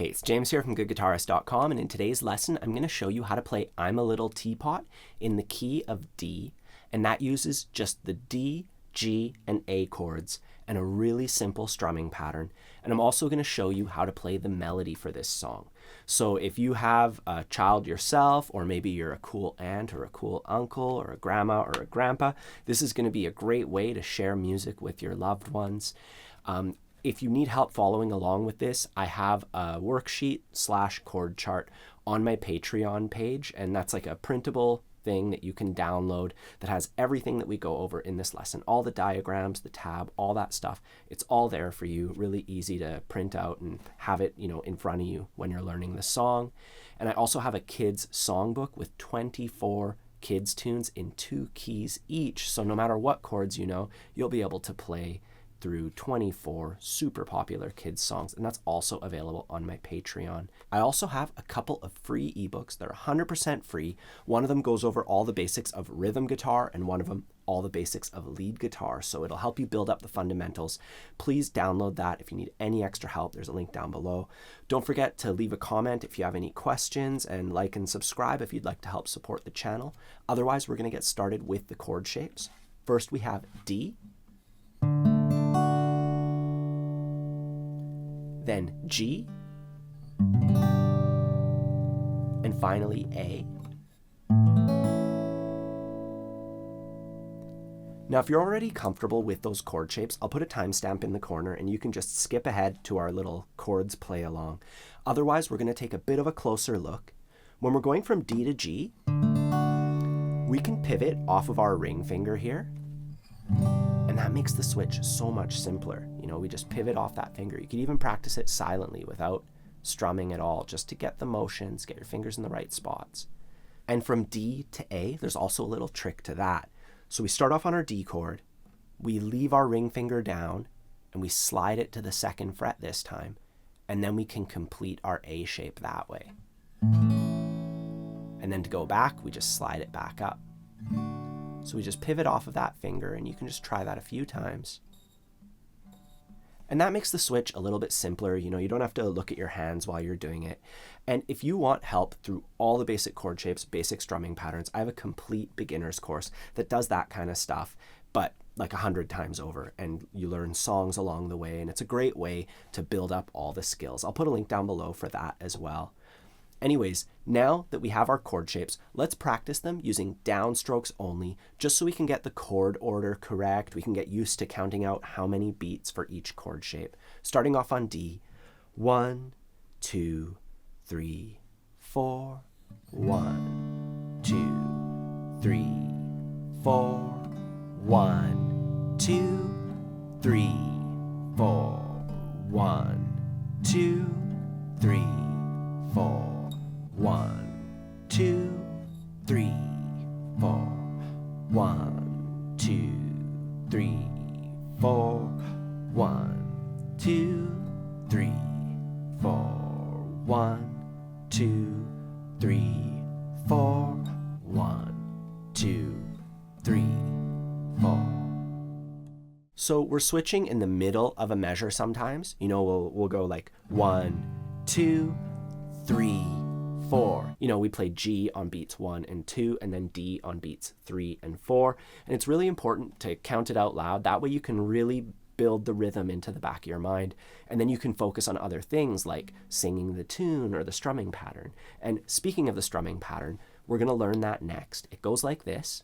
Hey, it's James here from GoodGuitarist.com, and in today's lesson, I'm going to show you how to play I'm a Little Teapot in the key of D, and that uses just the D, G, and A chords and a really simple strumming pattern. And I'm also going to show you how to play the melody for this song. So if you have a child yourself, or maybe you're a cool aunt or a cool uncle or a grandma or a grandpa, this is going to be a great way to share music with your loved ones. If you need help following along with this, I have a worksheet / chord chart on my Patreon page, and that's like a printable thing that you can download that has everything that we go over in this lesson, all the diagrams, the tab, all that stuff. It's all there for you, really easy to print out and have it, in front of you when you're learning the song. And I also have a kids songbook with 24 kids tunes in 2 keys each, so no matter what chords you'll be able to play through 24 super popular kids songs, and that's also available on my Patreon. I also have a couple of free ebooks that are 100% free. One of them goes over all the basics of rhythm guitar, and one of them all the basics of lead guitar, so it'll help you build up the fundamentals. Please download that if you need any extra help. There's a link down below. Don't forget to leave a comment if you have any questions, and like and subscribe if you'd like to help support the channel. Otherwise, we're going to get started with the chord shapes. First, we have D, then G, and finally A. Now, if you're already comfortable with those chord shapes, I'll put a timestamp in the corner and you can just skip ahead to our little chords play along. Otherwise, we're going to take a bit of a closer look. When we're going from D to G, we can pivot off of our ring finger here, and that makes the switch so much simpler. We just pivot off that finger. You could even practice it silently without strumming at all, just to get the motions, get your fingers in the right spots. And from D to A, there's also a little trick to that. So we start off on our D chord, we leave our ring finger down, and we slide it to the 2nd fret this time, and then we can complete our A shape that way. And then to go back, we just slide it back up. So we just pivot off of that finger, and you can just try that a few times. And that makes the switch a little bit simpler. You don't have to look at your hands while you're doing it. And if you want help through all the basic chord shapes, basic strumming patterns, I have a complete beginner's course that does that kind of stuff, but like 100 times over, and you learn songs along the way, and it's a great way to build up all the skills. I'll put a link down below for that as well. Anyways, now that we have our chord shapes, let's practice them using downstrokes only, just so we can get the chord order correct. We can get used to counting out how many beats for each chord shape. Starting off on D, 1, 2, 3, 4, 1, 2, 3, 4, 1, 2, 3, 4, 1, 2, 3, 4. 1, 2, 3, 4. 1, 2, 3, 4. 1, 2, 3, 4. 1, 2, 3, 4. 1, 2, 3, 4. So we're switching in the middle of a measure sometimes. We'll go like 1, 2, 3, 4. We play G on beats 1 and 2, and then D on beats 3 and 4. And it's really important to count it out loud. That way you can really build the rhythm into the back of your mind. And then you can focus on other things like singing the tune or the strumming pattern. And speaking of the strumming pattern, we're going to learn that next. It goes like this.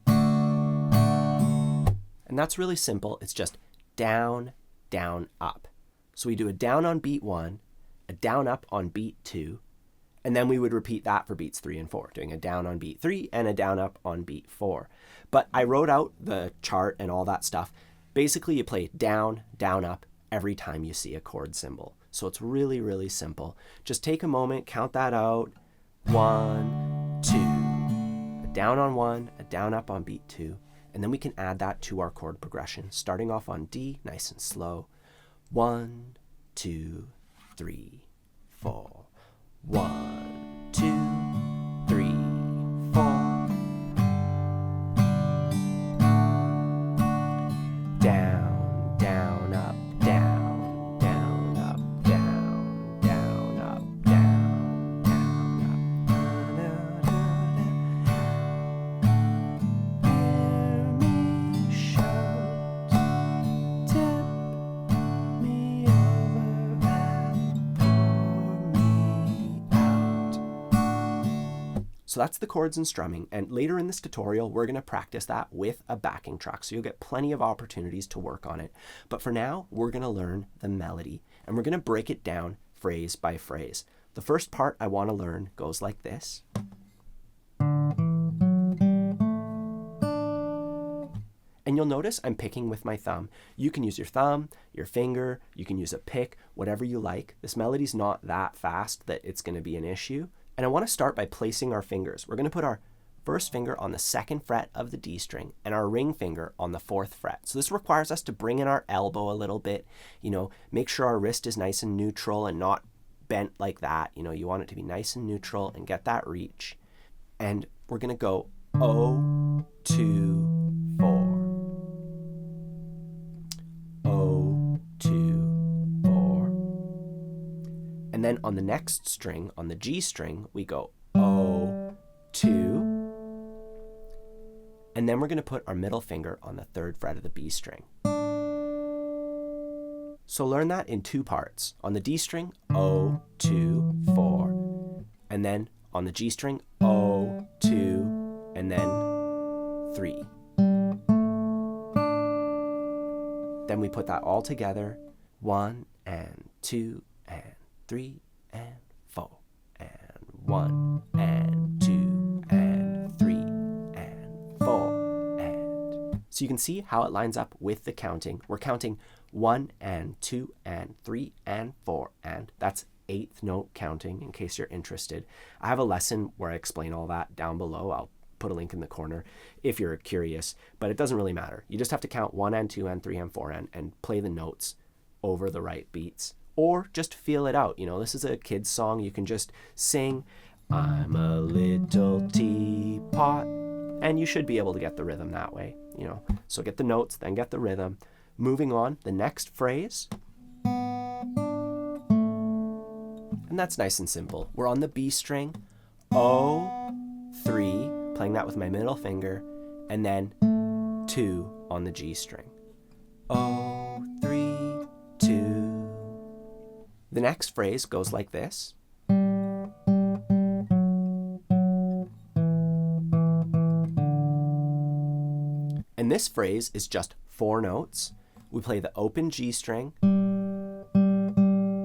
And that's really simple. It's just down, down, up. So we do a down on beat 1, a down up on beat 2, and then we would repeat that for beats 3 and 4, doing a down on beat 3 and a down up on beat 4. But I wrote out the chart and all that stuff. Basically, you play down, down, up every time you see a chord symbol. So it's really, really simple. Just take a moment, count that out. 1, 2, a down on 1, a down up on beat 2, and then we can add that to our chord progression, starting off on D, nice and slow. 1, 2, 3, 4. 1, 2, 3, 4. Down, down, up, down, down, up, down, down, So that's the chords and strumming, and later in this tutorial, we're going to practice that with a backing track, so you'll get plenty of opportunities to work on it. But for now, we're going to learn the melody, and we're going to break it down phrase by phrase. The first part I want to learn goes like this. And you'll notice I'm picking with my thumb. You can use your thumb, your finger, you can use a pick, whatever you like. This melody's not that fast that it's going to be an issue. And I want to start by placing our fingers. We're going to put our first finger on the 2nd fret of the D string and our ring finger on the 4th fret. So this requires us to bring in our elbow a little bit, make sure our wrist is nice and neutral and not bent like that. You want it to be nice and neutral and get that reach. And we're going to go 0, 2, 4. 0, 2, 4. And then on the next string, on the G string, we go 0, 2. And then we're going to put our middle finger on the 3rd fret of the B string. So learn that in 2 parts. On the D string, 0, 2, 4. And then on the G string, 0, 2, and then 3. Then we put that all together, 1 and 2 and 3 and 4 and 1 and 2 and 3 and 4 and... So you can see how it lines up with the counting. We're counting 1 and 2 and 3 and 4 and that's 8th note counting in case you're interested. I have a lesson where I explain all that down below. I'll put a link in the corner if you're curious, but it doesn't really matter. You just have to count 1 and 2 and 3 and 4 and play the notes over the right beats, or just feel it out. This is a kid's song. You can just sing, I'm a little teapot, and you should be able to get the rhythm that way, So get the notes, then get the rhythm. Moving on, the next phrase, and that's nice and simple. We're on the B string, 0, 3, playing that with my middle finger, and then 2 on the G string. 0, 3, 2. The next phrase goes like this. And this phrase is just 4 notes. We play the open G string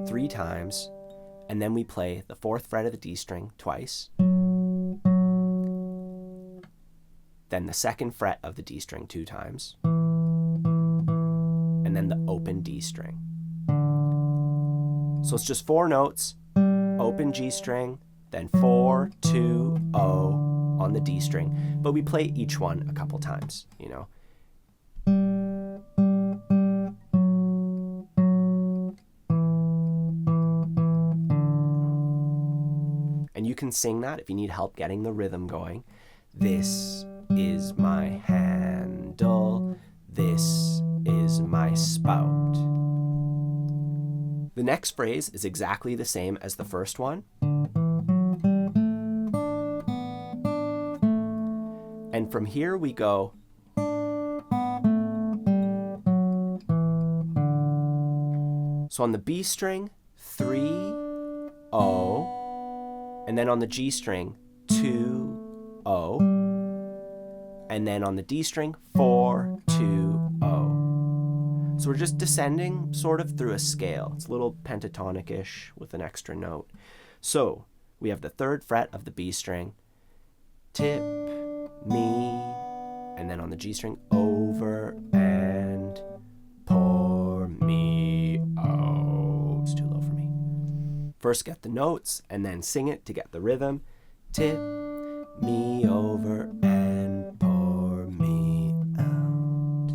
3 times, and then we play the 4th fret of the D string twice, then the 2nd fret of the D string 2 times, and then the open D string. So it's just 4 notes, open G string, then 4, 2, 0 on the D string, but we play each one a couple times, And you can sing that if you need help getting the rhythm going. This is my handle, this is my spout. The next phrase is exactly the same as the first one. And from here we go. So on the B string, 3, 0, and then on the G string, 2, 0, and then on the D string, 4, 2, 0. So we're just descending sort of through a scale. It's a little pentatonic-ish with an extra note. So we have the 3rd fret of the B string, tip, me, and then on the G string, over and pour me. Oh, it's too low for me. First get the notes and then sing it to get the rhythm. Tip me over and pour me out.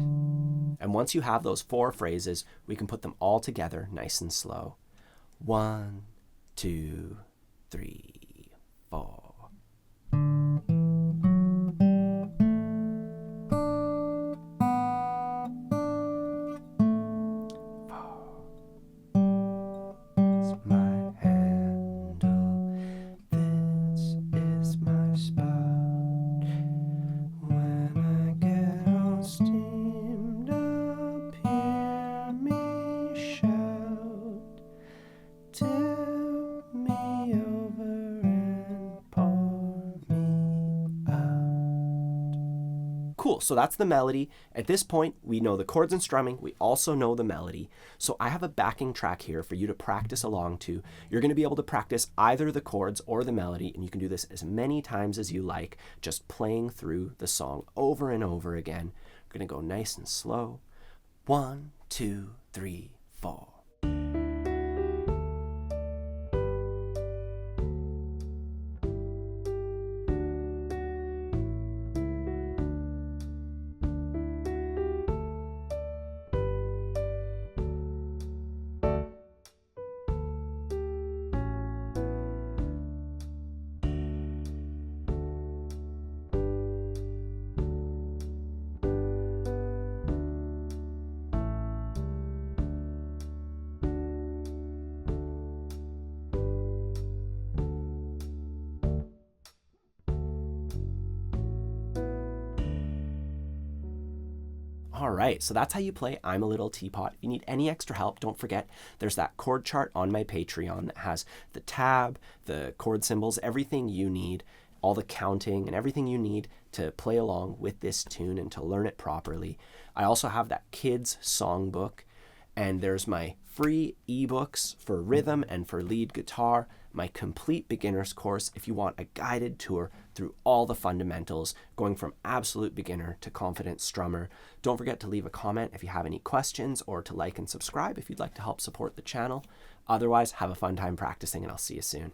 And once you have those 4 phrases, we can put them all together nice and slow. 1, 2, 3, 4. Tip me over Cool, so that's the melody. At this point, we know the chords and strumming. We also know the melody. So I have a backing track here for you to practice along to. You're going to be able to practice either the chords or the melody, and you can do this as many times as you like, just playing through the song over and over again. We're going to go nice and slow. 1, 2, 3, 4. All right, so that's how you play I'm a Little Teapot. If you need any extra help, don't forget there's that chord chart on my Patreon that has the tab, the chord symbols, everything you need, all the counting and everything you need to play along with this tune and to learn it properly. I also have that kids songbook, and there's my free ebooks for rhythm and for lead guitar, my complete beginner's course if you want a guided tour through all the fundamentals, going from absolute beginner to confident strummer. Don't forget to leave a comment if you have any questions, or to like and subscribe if you'd like to help support the channel. Otherwise, have a fun time practicing, and I'll see you soon.